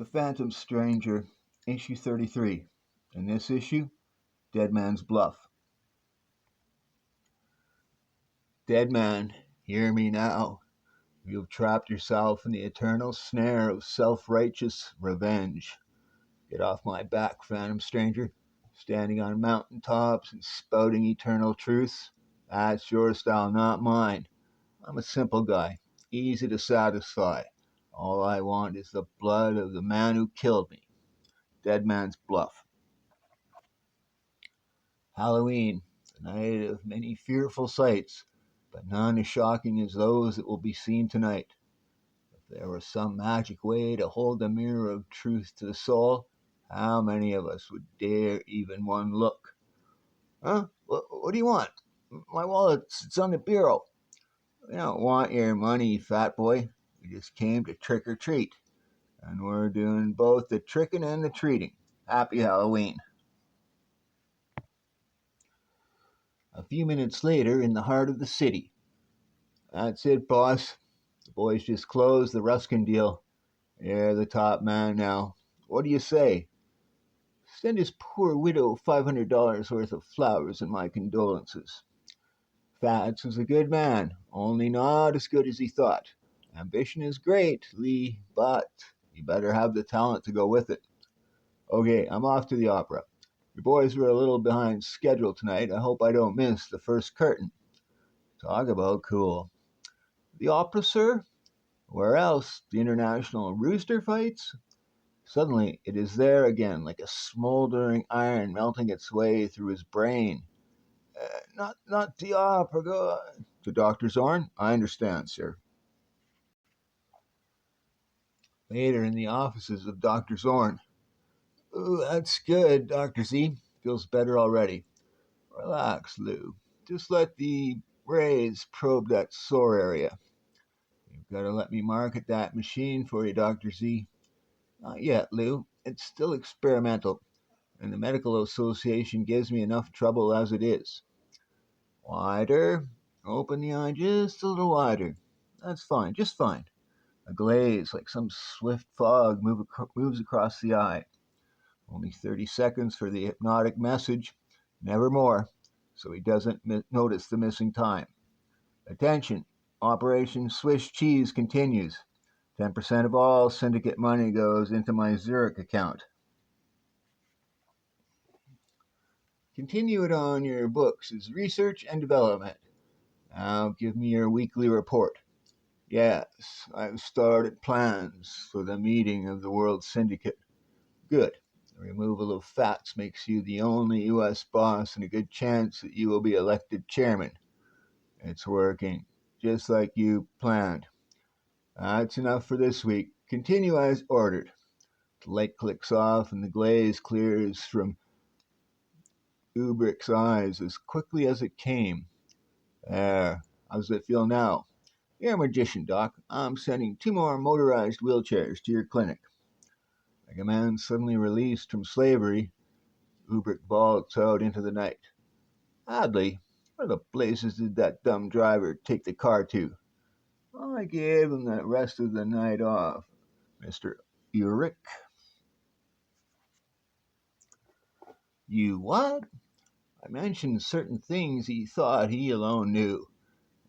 The Phantom Stranger, issue 33. In this issue, Dead Man's Bluff. Dead man, hear me now. You have trapped yourself in the eternal snare of self-righteous revenge. Get off my back, Phantom Stranger. Standing on mountain tops and spouting eternal truths. That's your style, not mine. I'm a simple guy, easy to satisfy. All I want is the blood of the man who killed me. Dead Man's Bluff. Halloween, the night of many fearful sights, but none as shocking as those that will be seen tonight. If there were some magic way to hold the mirror of truth to the soul, how many of us would dare even one look? Huh? What do you want? My wallet's on the bureau. We don't want your money, fat boy. We just came to trick or treat. And we're doing both the tricking and the treating. Happy Halloween. A few minutes later, in the heart of the city. That's it, boss. The boys just closed the Ruskin deal. You're the top man now. What do you say? Send his poor widow $500 worth of flowers and my condolences. Fats was a good man, only not as good as he thought. Ambition is great, Lee, but you better have the talent to go with it. Okay, I'm off to the opera. Your boys were a little behind schedule tonight. I hope I don't miss the first curtain. Talk about cool. The opera, sir? Where else? The international rooster fights? Suddenly it is there again, like a smouldering iron melting its way through his brain. Not the opera, go to Dr. Zorn. I understand, sir. Later in the offices of Dr. Zorn. Ooh, that's good, Dr. Z. Feels better already. Relax, Lou. Just let the rays probe that sore area. You've got to let me market that machine for you, Dr. Z. Not yet, Lou. It's still experimental, and the Medical Association gives me enough trouble as it is. Wider. Open the eye just a little wider. That's fine, just fine. A glaze, like some swift fog, moves across the eye. Only 30 seconds for the hypnotic message, never more, so he doesn't notice the missing time. Attention, Operation Swiss Cheese continues. 10% of all syndicate money goes into my Zurich account. Continue it on your books as research and development. Now give me your weekly report. Yes, I've started plans for the meeting of the World Syndicate. Good. The removal of fats makes you the only U.S. boss and a good chance that you will be elected chairman. It's working, just like you planned. That's enough for this week. Continue as ordered. The light clicks off and the glaze clears from Ubrick's eyes as quickly as it came. There. How does it feel now? You're a magician, Doc. I'm sending 2 more motorized wheelchairs to your clinic. Like a man suddenly released from slavery, Ubrick vaults out into the night. Oddly, where the blazes did that dumb driver take the car to? I gave him the rest of the night off, Mr. Urick. You what? I mentioned certain things he thought he alone knew,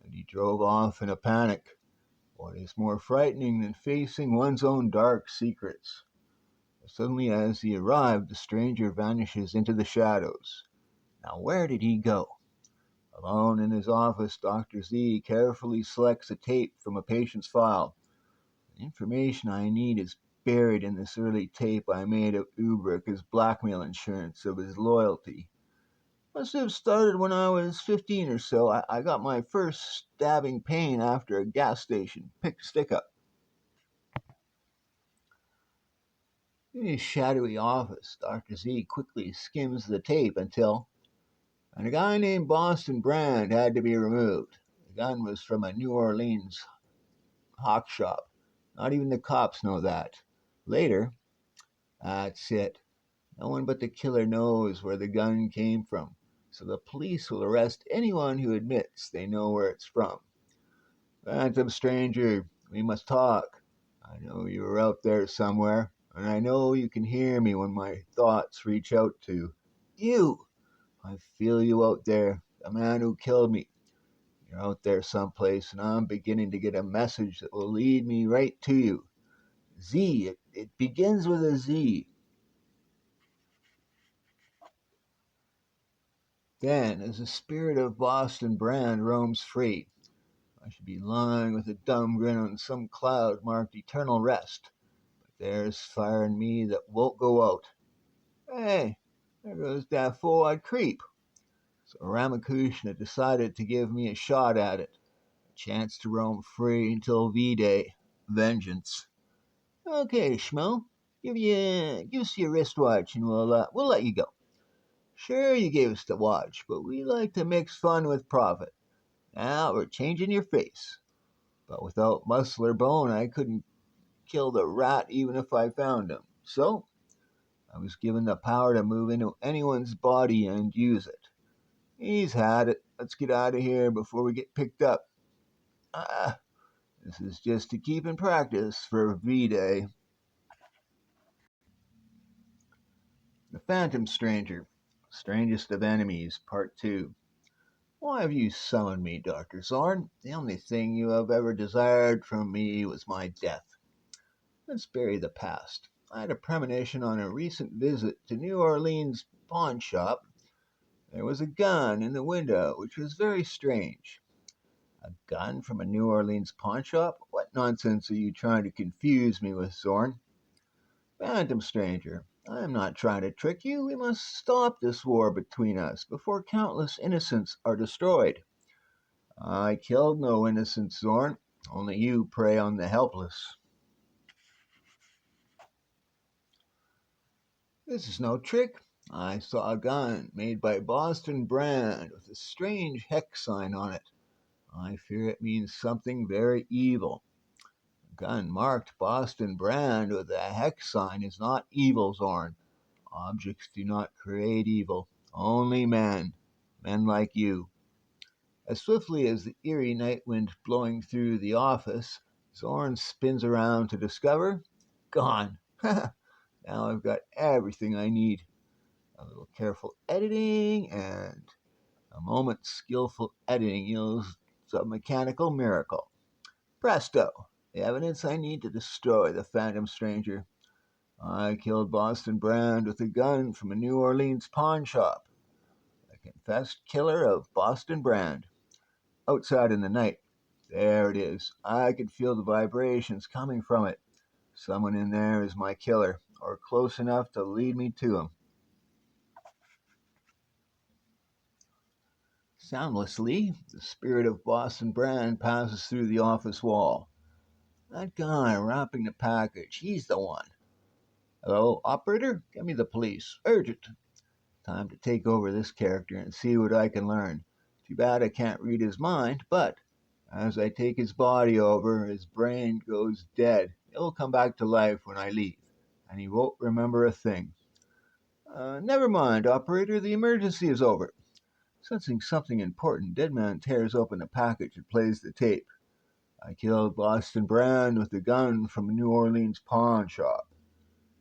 and he drove off in a panic. What is more frightening than facing one's own dark secrets? Suddenly, as he arrived, the stranger vanishes into the shadows. Now, where did he go? Alone in his office, Dr. Z carefully selects a tape from a patient's file. The information I need is buried in this early tape I made of Ubrick as blackmail insurance of his loyalty. Must have started when I was 15 or so. I got my first stabbing pain after a gas station. Picked a stick up. In his shadowy office, Dr. Z quickly skims the tape until and a guy named Boston Brand had to be removed. The gun was from a New Orleans hawk shop. Not even the cops know that. Later, that's it. No one but the killer knows where the gun came from, so the police will arrest anyone who admits they know where it's from. Phantom Stranger, we must talk. I know you were out there somewhere. and I know you can hear me when my thoughts reach out to you. I feel you out there, the man who killed me. You're out there someplace, and I'm beginning to get a message that will lead me right to you. Z, it begins with a Z. Then, as the spirit of Boston Brand roams free, I should be lying with a dumb grin on some cloud marked eternal rest. But there's fire in me that won't go out. Hey, there goes that four-eyed creep. So Ramakrishna decided to give me a shot at it. A chance to roam free until V-Day. Vengeance. Okay, Schmo. Give us your wristwatch and we'll let you go. Sure, you gave us the watch, but we like to mix fun with profit. Now we're changing your face. But without muscle or bone, I couldn't kill the rat even if I found him. So, I was given the power to move into anyone's body and use it. He's had it. Let's get out of here before we get picked up. Ah, this is just to keep in practice for V-Day. The Phantom Stranger, Strangest of Enemies, Part 2. Why have you summoned me, Dr. Zorn? The only thing you have ever desired from me was my death. Let's bury the past. I had a premonition on a recent visit to New Orleans pawn shop. There was a gun in the window, which was very strange. A gun from a New Orleans pawn shop? What nonsense are you trying to confuse me with, Zorn? Phantom Stranger, I am not trying to trick you. We must stop this war between us before countless innocents are destroyed. I killed no innocents, Zorn. Only you prey on the helpless. This is no trick. I saw a gun made by Boston Brand with a strange hex sign on it. I fear it means something very evil. A gun marked Boston Brand with a hex sign is not evil, Zorn. Objects do not create evil, only men. Men like you. As swiftly as the eerie night wind blowing through the office, Zorn spins around to discover gone. Now I've got everything I need. A little careful editing and a moment's skillful editing yields a mechanical miracle. Presto! The evidence I need to destroy the Phantom Stranger. I killed Boston Brand with a gun from a New Orleans pawn shop. The confessed killer of Boston Brand. Outside in the night. There it is. I could feel the vibrations coming from it. Someone in there is my killer, or close enough to lead me to him. Soundlessly, the spirit of Boston Brand passes through the office wall. That guy wrapping the package, he's the one. Hello, operator? Get me the police. Urgent. Time to take over this character and see what I can learn. Too bad I can't read his mind, but as I take his body over, his brain goes dead. He'll come back to life when I leave, and he won't remember a thing. Never mind, operator, the emergency is over. Sensing something important, Deadman tears open the package and plays the tape. I killed Boston Brand with a gun from a New Orleans pawn shop.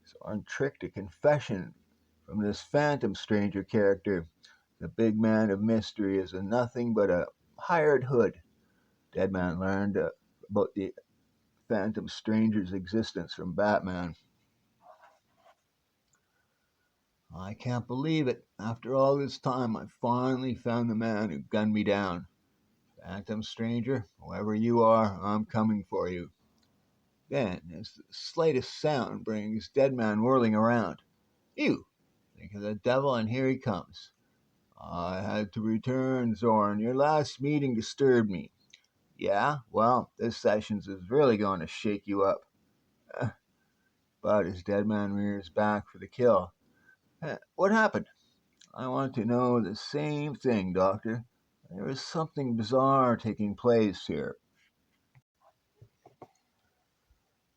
So I'm tricked to confession from this Phantom Stranger character. The big man of mystery is a nothing but a hired hood. Deadman learned about the Phantom Stranger's existence from Batman. I can't believe it. After all this time, I finally found the man who gunned me down. Phantom Stranger, whoever you are, I'm coming for you. Then, as the slightest sound brings Deadman whirling around. You! Think of the devil, and here he comes. I had to return, Zorn. Your last meeting disturbed me. Yeah? Well, this sessions is really going to shake you up. But as Deadman rears back for the kill. What happened? I want to know the same thing, Doctor. There is something bizarre taking place here.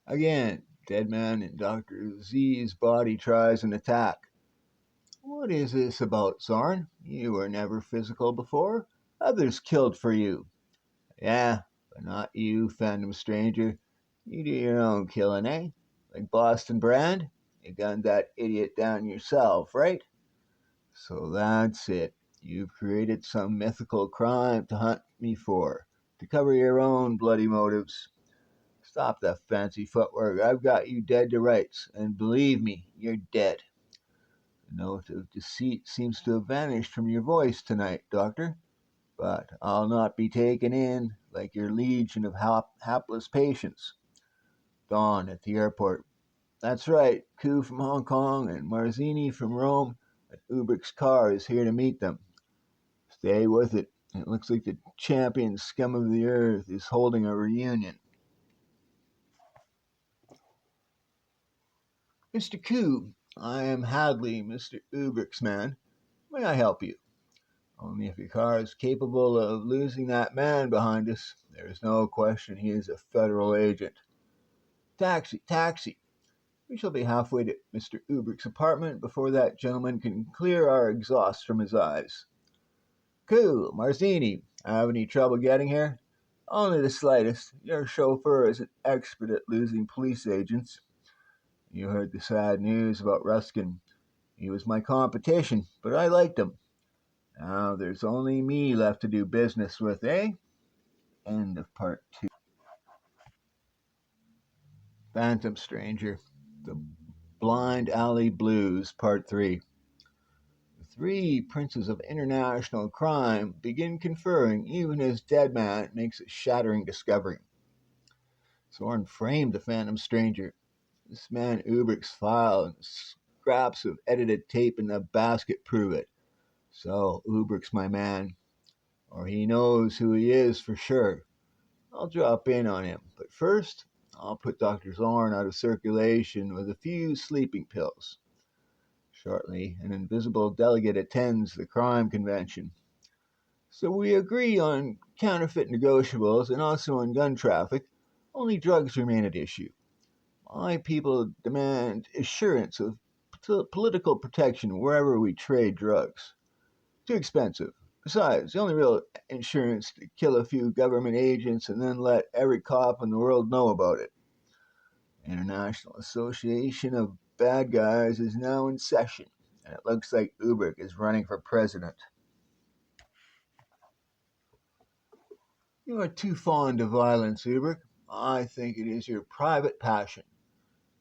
Again, Deadman in Dr. Z's body tries an attack. What is this about, Zorn? You were never physical before. Others killed for you. Yeah, but not you, Phantom Stranger. You do your own killing, eh? Like Boston Brand? You gunned that idiot down yourself, right? So that's it. You've created some mythical crime to hunt me for, to cover your own bloody motives. Stop that fancy footwork. I've got you dead to rights, and believe me, you're dead. The note of deceit seems to have vanished from your voice tonight, Doctor, but I'll not be taken in like your legion of hapless patients. Dawn at the airport. That's right, Ku from Hong Kong and Marzini from Rome, and Ubrick's car is here to meet them. Stay with it. It looks like the champion scum of the earth is holding a reunion. Mr. Ku, I am Hadley, Mr. Ubrick's man. May I help you? Only if your car is capable of losing that man behind us. There is no question he is a federal agent. Taxi, taxi. We shall be halfway to Mr. Ubrick's apartment before that gentleman can clear our exhaust from his eyes. Cool, Marzini. Have any trouble getting here? Only the slightest. Your chauffeur is an expert at losing police agents. You heard the sad news about Ruskin. He was my competition, but I liked him. Now there's only me left to do business with, eh? End of part 2. Phantom Stranger. The Blind Alley Blues, part 3. The three princes of international crime begin conferring even as Deadman makes a shattering discovery. Zorn framed the Phantom Stranger. This man Ubrick's file and scraps of edited tape in the basket prove it. So Ubrick's my man, or he knows who he is for sure. I'll drop in on him, but first I'll put Dr. Zorn out of circulation with a few sleeping pills. Shortly, an invisible delegate attends the crime convention. So we agree on counterfeit negotiables and also on gun traffic. Only drugs remain at issue. My people demand assurance of political protection wherever we trade drugs. Too expensive. Besides, the only real insurance to kill a few government agents and then let every cop in the world know about it. International Association of Bad Guys is now in session, and it looks like Ubrick is running for president. You are too fond of violence, Ubrick. I think it is your private passion.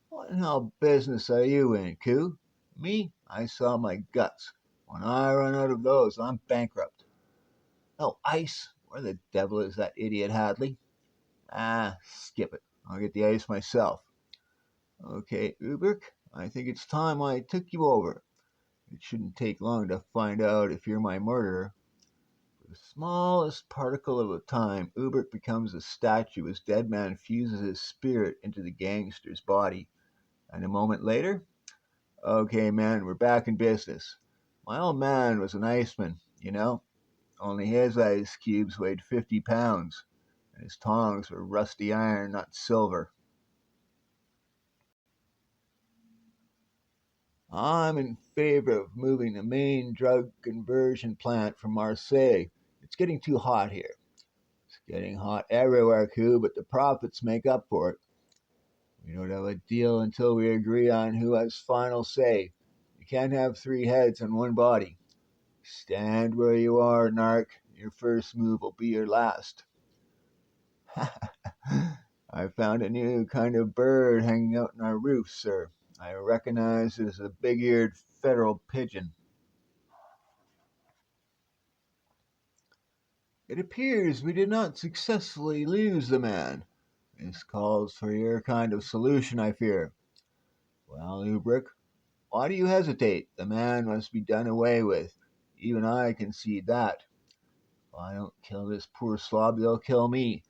What in hell business are you in, Ku? Me? I sell my guts. When I run out of those, I'm bankrupt. No ice? Where the devil is that idiot Hadley? Ah, skip it. I'll get the ice myself. Okay, Ubrick, I think it's time I took you over. It shouldn't take long to find out if you're my murderer. For the smallest particle of a time, Ubrick becomes a statue as Deadman fuses his spirit into the gangster's body. And a moment later, okay, man, we're back in business. My old man was an iceman, you know, only his ice cubes weighed 50 pounds, and his tongs were rusty iron, not silver. I'm in favor of moving the main drug conversion plant from Marseille. It's getting too hot here. It's getting hot everywhere, Ku, but the profits make up for it. We don't have a deal until we agree on who has final say. You can't have three heads on one body. Stand where you are, Narc. Your first move will be your last. I found a new kind of bird hanging out in our roof, sir. I recognize it as a big-eared federal pigeon. It appears we did not successfully lose the man. This calls for your kind of solution, I fear. Well, Ubrick, why do you hesitate? The man must be done away with. Even I can see that. If I don't kill this poor slob, they'll kill me.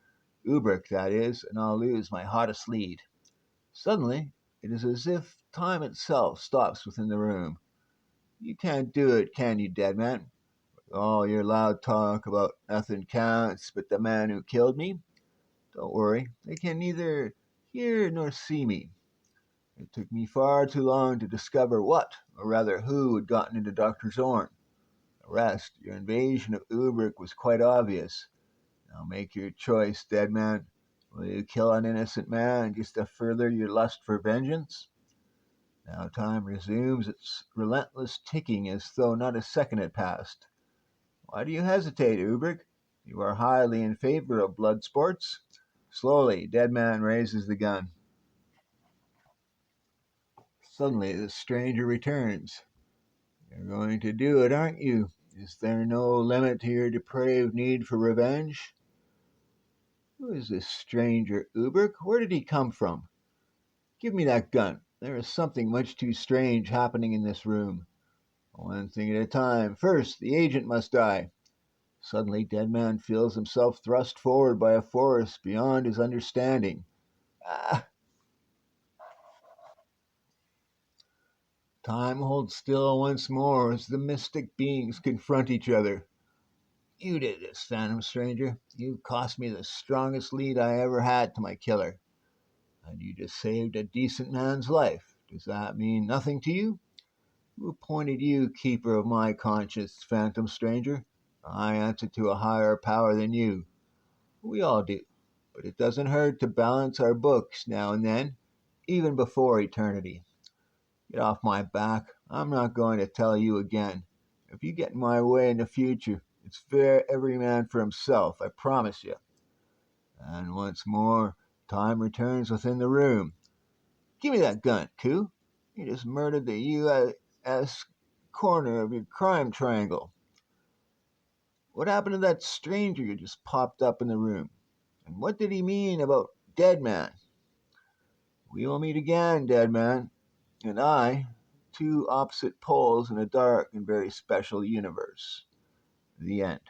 Ubrick, that is, and I'll lose my hottest lead. Suddenly, it is as if time itself stops within the room. You can't do it, can you, Deadman? All your loud talk about nothing counts but the man who killed me? Don't worry, they can neither hear nor see me. It took me far too long to discover what, or rather who, had gotten into Dr. Zorn. The rest, your invasion of Ubrick was quite obvious. Now make your choice, Deadman. Will you kill an innocent man just to further your lust for vengeance? Now time resumes its relentless ticking as though not a second had passed. Why do you hesitate, Ubrick? You are highly in favor of blood sports. Slowly, Deadman raises the gun. Suddenly, the stranger returns. You're going to do it, aren't you? Is there no limit to your depraved need for revenge? Who is this stranger, Ubrick? Where did he come from? Give me that gun. There is something much too strange happening in this room. One thing at a time. First, the agent must die. Suddenly, Deadman feels himself thrust forward by a force beyond his understanding. Ah! Time holds still once more as the mystic beings confront each other. You did this, Phantom Stranger. You cost me the strongest lead I ever had to my killer. And you just saved a decent man's life. Does that mean nothing to you? Who appointed you keeper of my conscience, Phantom Stranger? I answer to a higher power than you. We all do. But it doesn't hurt to balance our books now and then, even before eternity. Get off my back. I'm not going to tell you again. If you get in my way in the future, it's fair every man for himself, I promise you. And once more, time returns within the room. Give me that gun, Koo. You just murdered the U.S. corner of your crime triangle. What happened to that stranger who just popped up in the room? And what did he mean about dead man? We will meet again, dead man, and I, two opposite poles in a dark and very special universe. The end.